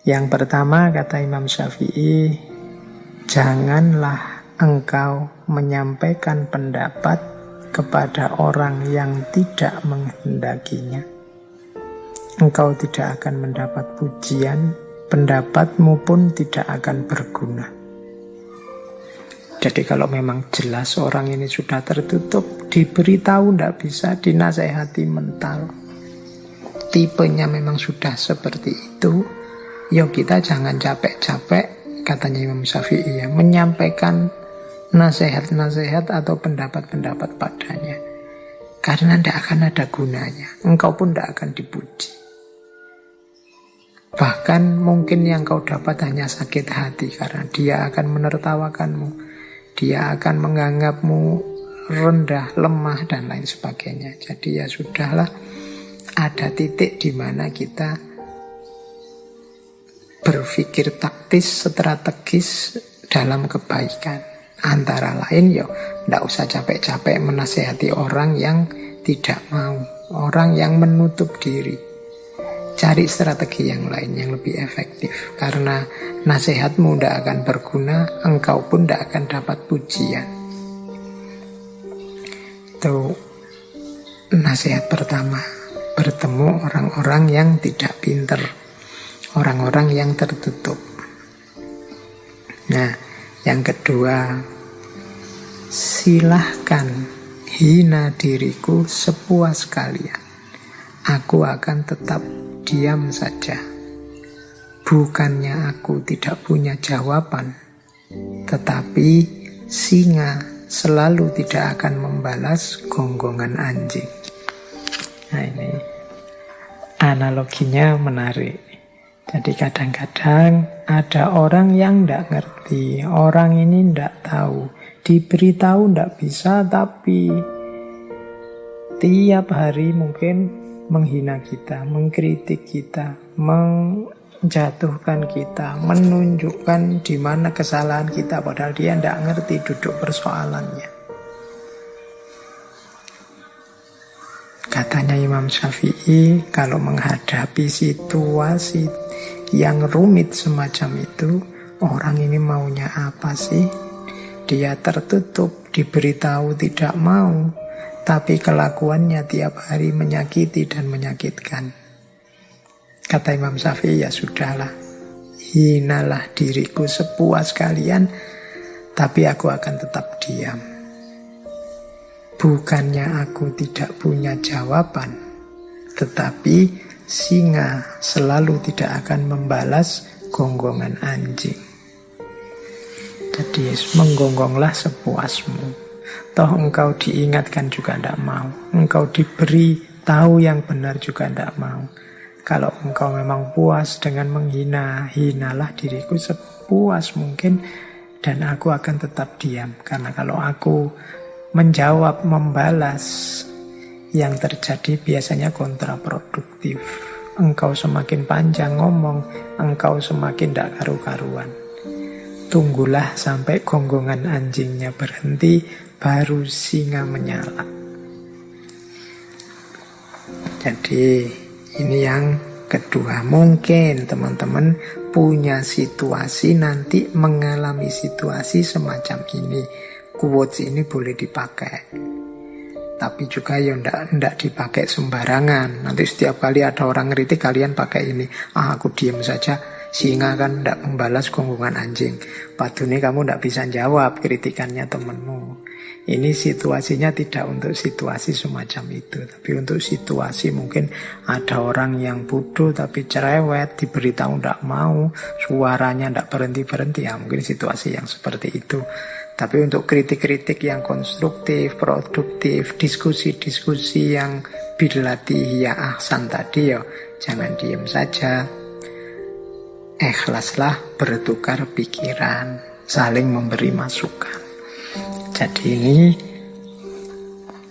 Yang pertama, kata Imam Syafi'i, janganlah engkau menyampaikan pendapat kepada orang yang tidak menghendakinya. Engkau tidak akan mendapat pujian, pendapatmu pun tidak akan berguna. Jadi kalau memang jelas orang ini sudah tertutup, diberitahu tidak bisa, dinasehati mental, tipenya memang sudah seperti itu, ya kita jangan capek-capek, katanya Imam Syafi'i, ya, menyampaikan nasihat-nasihat atau pendapat-pendapat padanya. Karena tidak akan ada gunanya, engkau pun tidak akan dipuji. Bahkan mungkin yang kau dapat hanya sakit hati, karena dia akan menertawakanmu, dia akan menganggapmu rendah, lemah, dan lain sebagainya. Jadi ya sudahlah, ada titik di mana kita berpikir taktis, strategis dalam kebaikan. Antara lain ya tidak usah capek-capek menasehati orang yang tidak mau, orang yang menutup diri. Cari strategi yang lain yang lebih efektif. Karena nasihatmu tidak akan berguna, engkau pun tidak akan dapat pujian. Itu nasihat pertama. Bertemu orang-orang yang tidak pinter, orang-orang yang tertutup. Nah, yang kedua, silahkan hina diriku sepuas kalian. Aku akan tetap diam saja. Bukannya aku tidak punya jawaban, tetapi singa selalu tidak akan membalas gonggongan anjing. Nah, ini analoginya menarik. Jadi kadang-kadang ada orang yang tidak ngerti, orang ini tidak tahu, diberitahu tidak bisa, tapi tiap hari mungkin menghina kita, mengkritik kita, menjatuhkan kita, menunjukkan di mana kesalahan kita, padahal dia tidak ngerti duduk persoalannya. Katanya Imam Syafi'i, kalau menghadapi situasi yang rumit semacam itu, orang ini maunya apa sih? Dia tertutup, diberitahu tidak mau, tapi kelakuannya tiap hari menyakiti dan menyakitkan. Kata Imam Syafi'i, ya sudahlah, hinalah diriku sepuas kalian, tapi aku akan tetap diam. Bukannya aku tidak punya jawaban, tetapi singa selalu tidak akan membalas gonggongan anjing. Jadi menggonggonglah sepuasmu. Toh engkau diingatkan juga tidak mau, engkau diberi tahu yang benar juga tidak mau. Kalau engkau memang puas dengan menghina, hinalah diriku sepuas mungkin, dan aku akan tetap diam. Karena kalau aku menjawab, membalas, yang terjadi biasanya kontraproduktif. Engkau semakin panjang ngomong, engkau semakin tidak karu-karuan. Tunggulah sampai gonggongan anjingnya berhenti, baru singa menyala. Jadi ini yang kedua. Mungkin teman-teman punya situasi nanti mengalami situasi semacam ini. Quotes ini boleh dipakai, tapi juga ya ndak dipakai sembarangan. Nanti setiap kali ada orang ngeritik kalian pakai ini. Aku diam saja, singa kan ndak membalas gonggongan anjing. Padahal kamu ndak bisa jawab kritikannya temenmu. Ini situasinya tidak untuk situasi semacam itu, tapi untuk situasi mungkin ada orang yang bodoh tapi cerewet, diberitahu ndak mau, suaranya ndak berhenti-berhenti, ya mungkin situasi yang seperti itu. Tapi untuk kritik-kritik yang konstruktif, produktif, diskusi-diskusi yang billati ya ahsan tadi, ya jangan diem saja. Ikhlaslah bertukar pikiran, saling memberi masukan. Jadi ini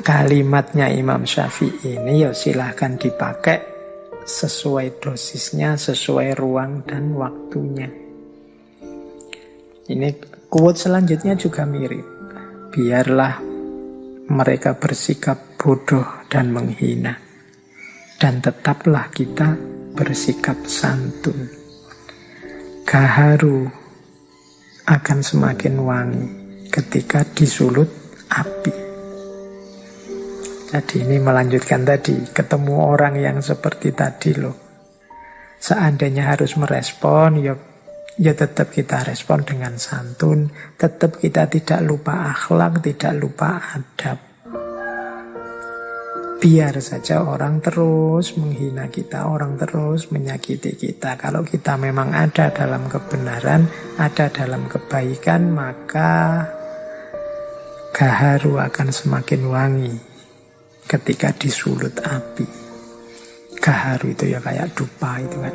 kalimatnya Imam Syafi'i ini ya silahkan dipakai sesuai dosisnya, sesuai ruang dan waktunya. Ini quote selanjutnya juga mirip. Biarlah mereka bersikap bodoh dan menghina, dan tetaplah kita bersikap santun. gaharu akan semakin wangi ketika disulut api. Jadi ini melanjutkan tadi, ketemu orang yang seperti tadi loh. Seandainya harus merespon, ya tetap kita respon dengan santun, tetap kita tidak lupa akhlak, tidak lupa adab. Biar saja orang terus menghina kita, orang terus menyakiti kita. Kalau kita memang ada dalam kebenaran, ada dalam kebaikan, maka gaharu akan semakin wangi ketika disulut api. Gaharu itu ya kayak dupa itu kan,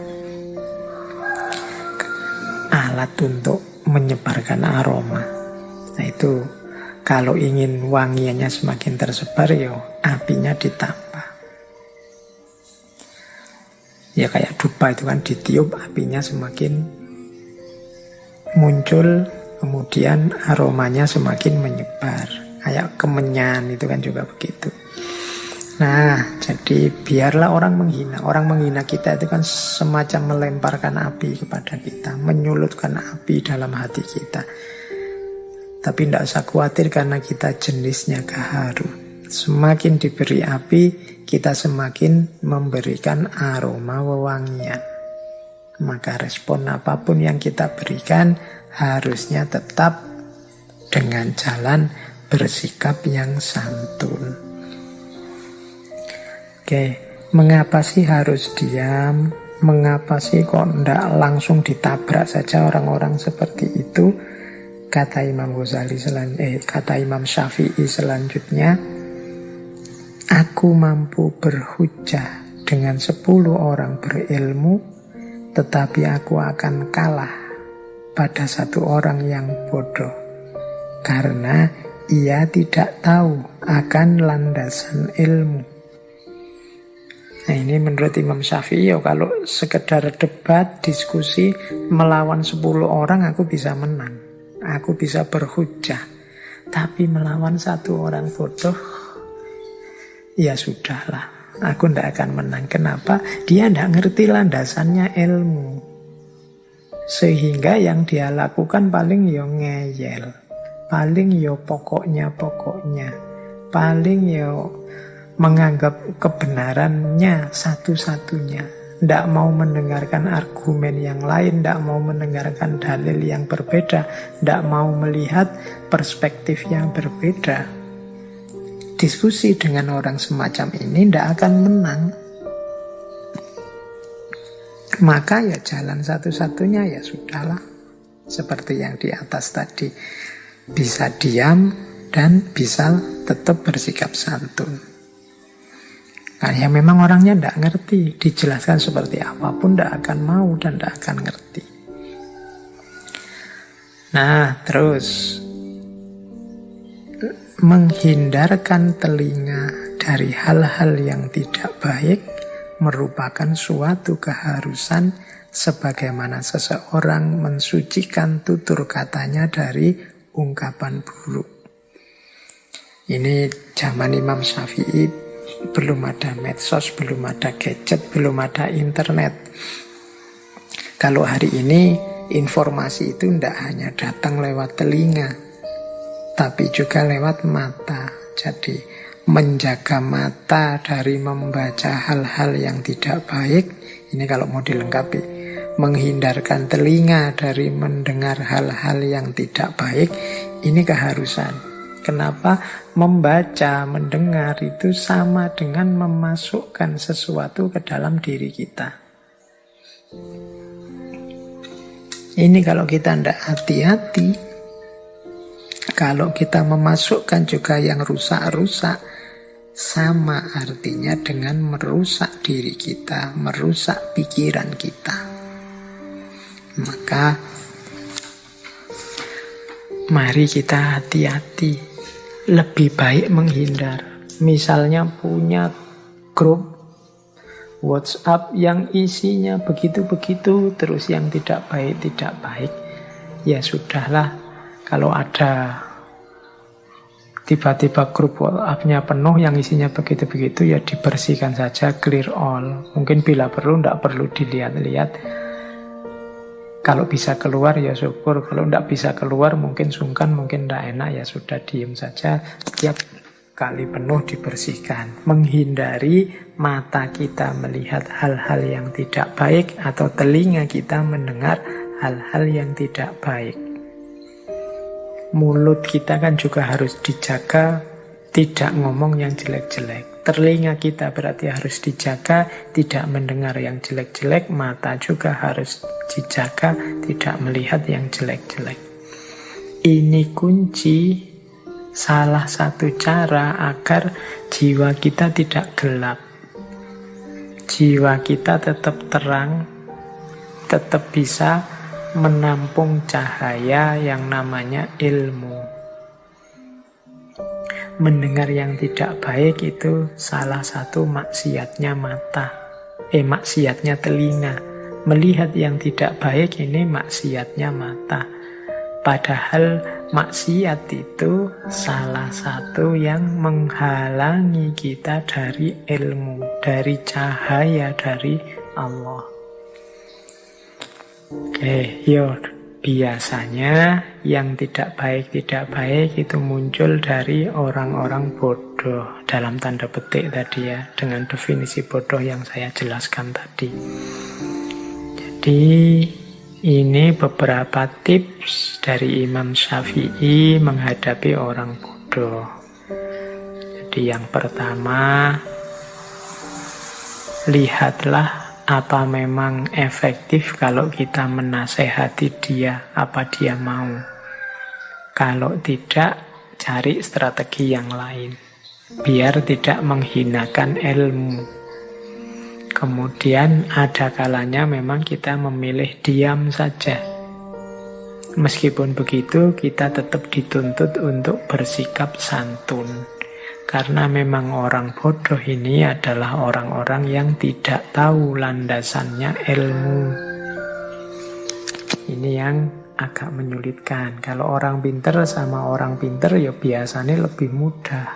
alat untuk menyebarkan aroma. Nah itu kalau ingin wangiannya semakin tersebar, ya apinya ditambah. Ya kayak dupa itu kan, ditiup apinya semakin muncul, kemudian aromanya semakin menyebar. Kayak kemenyan itu kan juga begitu. Nah, jadi biarlah orang menghina. Orang menghina kita itu kan semacam melemparkan api kepada kita, menyulutkan api dalam hati kita. Tapi tidak usah khawatir karena kita jenisnya gaharu. Semakin diberi api, kita semakin memberikan aroma wewangian. Maka respon apapun yang kita berikan harusnya tetap dengan jalan bersikap yang santun. Oke, mengapa sih harus diam? Mengapa sih kok tidak langsung ditabrak saja orang-orang seperti itu? Kata Imam Ghazali kata Imam Syafi'i selanjutnya, aku mampu berhujjah dengan 10 orang berilmu, tetapi aku akan kalah pada 1 orang yang bodoh, karena ia tidak tahu akan landasan ilmu. Nah ini menurut Imam Syafi'i, kalau sekedar debat, diskusi, melawan 10 orang aku bisa menang. Aku bisa berhujjah. Tapi melawan 1 orang bodoh, ya sudahlah. Aku tidak akan menang. Kenapa? Dia tidak ngerti landasannya ilmu. Sehingga yang dia lakukan paling ya ngeyel. Paling ya pokoknya. Paling ya menganggap kebenarannya satu-satunya. Tidak mau mendengarkan argumen yang lain, tidak mau mendengarkan dalil yang berbeda, tidak mau melihat perspektif yang berbeda. Diskusi dengan orang semacam ini tidak akan menang. Maka ya jalan satu-satunya ya sudahlah. Seperti yang di atas tadi. Bisa diam dan bisa tetap bersikap santun. Nah, ya memang orangnya tidak ngerti, dijelaskan seperti apapun tidak akan mau dan tidak akan ngerti. Nah, terus menghindarkan telinga dari hal-hal yang tidak baik merupakan suatu keharusan sebagaimana seseorang mensucikan tutur katanya dari ungkapan buruk. Ini zaman Imam Syafi'i. Belum ada medsos, belum ada gadget, belum ada internet. Kalau hari ini informasi itu tidak hanya datang lewat telinga, tapi juga lewat mata. Jadi menjaga mata dari membaca hal-hal yang tidak baik, ini kalau mau dilengkapi. Menghindarkan telinga dari mendengar hal-hal yang tidak baik, ini keharusan. Kenapa? Membaca, mendengar itu sama dengan memasukkan sesuatu ke dalam diri kita. Ini kalau kita tidak hati-hati, kalau kita memasukkan juga yang rusak-rusak, sama artinya dengan merusak diri kita, merusak pikiran kita. Maka mari kita hati-hati. Lebih baik menghindar. Misalnya punya grup WhatsApp yang isinya begitu-begitu, terus yang tidak baik, ya sudahlah. Kalau ada tiba-tiba grup WhatsApp-nya penuh yang isinya begitu-begitu, ya dibersihkan saja, clear all. Mungkin bila perlu, tidak perlu dilihat-lihat. Kalau bisa keluar ya syukur, kalau tidak bisa keluar mungkin sungkan, mungkin tidak enak, ya sudah diem saja. Tiap kali penuh dibersihkan. Menghindari mata kita melihat hal-hal yang tidak baik atau telinga kita mendengar hal-hal yang tidak baik. Mulut kita kan juga harus dijaga, tidak ngomong yang jelek-jelek. Telinga kita berarti harus dijaga, tidak mendengar yang jelek-jelek. Mata juga harus dijaga, tidak melihat yang jelek-jelek. Ini kunci, salah satu cara agar jiwa kita tidak gelap. Jiwa kita tetap terang, tetap bisa menampung cahaya yang namanya ilmu. Mendengar yang tidak baik itu salah satu maksiatnya mata. Maksiatnya telinga. Melihat yang tidak baik ini maksiatnya mata. Padahal maksiat itu salah satu yang menghalangi kita dari ilmu, dari cahaya dari Allah. Biasanya yang tidak baik itu muncul dari orang-orang bodoh, dalam tanda petik tadi ya, dengan definisi bodoh yang saya jelaskan tadi. Jadi ini beberapa tips dari Imam Syafi'i menghadapi orang bodoh. Jadi yang pertama, lihatlah apa memang efektif kalau kita menasehati dia, apa dia mau. Kalau tidak, cari strategi yang lain, biar tidak menghinakan ilmu. Kemudian ada kalanya memang kita memilih diam saja. Meskipun begitu, kita tetap dituntut untuk bersikap santun. Karena memang orang bodoh ini adalah orang-orang yang tidak tahu landasannya ilmu. Ini yang agak menyulitkan. Kalau orang pinter sama orang pinter ya biasanya lebih mudah.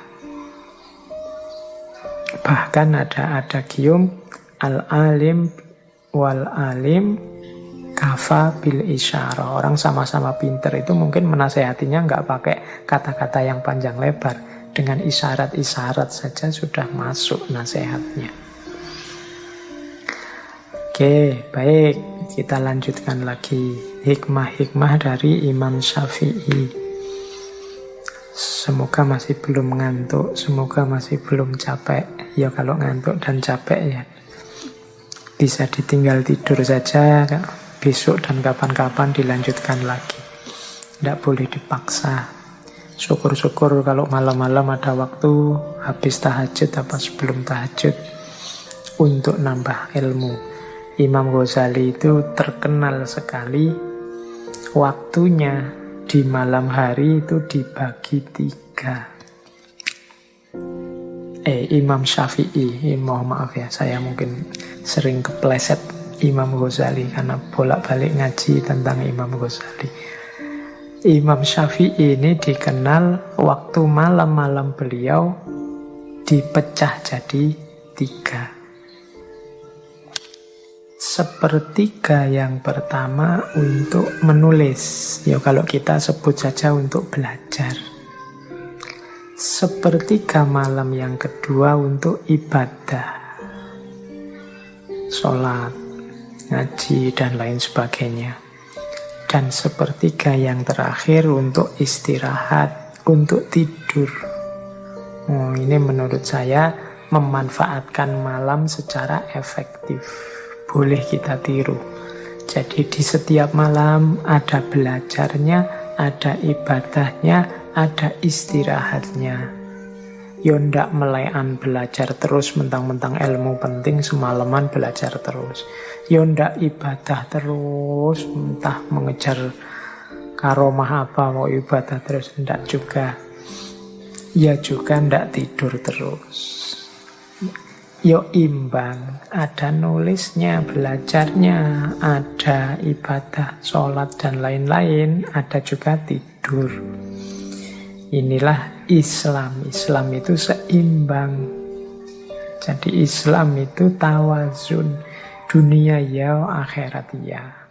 Bahkan ada adagium al-alim wal-alim kafa bil isyarah. Orang sama-sama pinter itu mungkin menasehatinya nggak pakai kata-kata yang panjang lebar. Dengan isyarat-isyarat saja sudah masuk nasihatnya. Oke, baik. Kita lanjutkan lagi. Hikmah-hikmah dari Imam Syafi'i. Semoga masih belum ngantuk. Semoga masih belum capek. Ya kalau ngantuk dan capek ya bisa ditinggal tidur saja. Besok dan kapan-kapan dilanjutkan lagi. Tidak boleh dipaksa. Syukur-syukur kalau malam-malam ada waktu habis tahajud apa sebelum tahajud untuk nambah ilmu. Imam Ghazali itu terkenal sekali waktunya di malam hari itu dibagi 3. Imam Syafi'i, mohon maaf ya, saya mungkin sering kepleset Imam Ghazali karena bolak-balik ngaji tentang Imam Ghazali. Imam Syafi'i ini dikenal waktu malam-malam beliau dipecah jadi 3. Sepertiga yang pertama untuk menulis. Ya kalau kita sebut saja untuk belajar. Sepertiga malam yang kedua untuk ibadah. Sholat, ngaji, dan lain sebagainya. Dan sepertiga yang terakhir untuk istirahat, untuk tidur. Ini menurut saya memanfaatkan malam secara efektif. Boleh kita tiru. Jadi di setiap malam ada belajarnya, ada ibadahnya, ada istirahatnya. Yo ndak melekan belajar terus, mentang-mentang ilmu penting semalaman belajar terus. Yo ndak ibadah terus, entah mengejar karomah apa mau ibadah terus, ndak juga. Ya juga ndak tidur terus. Yo imbang, ada nulisnya, belajarnya, ada ibadah, sholat dan lain-lain, ada juga tidur. Inilah Islam. Islam itu seimbang. Jadi Islam itu tawazun, dunia ya, akhirat ya.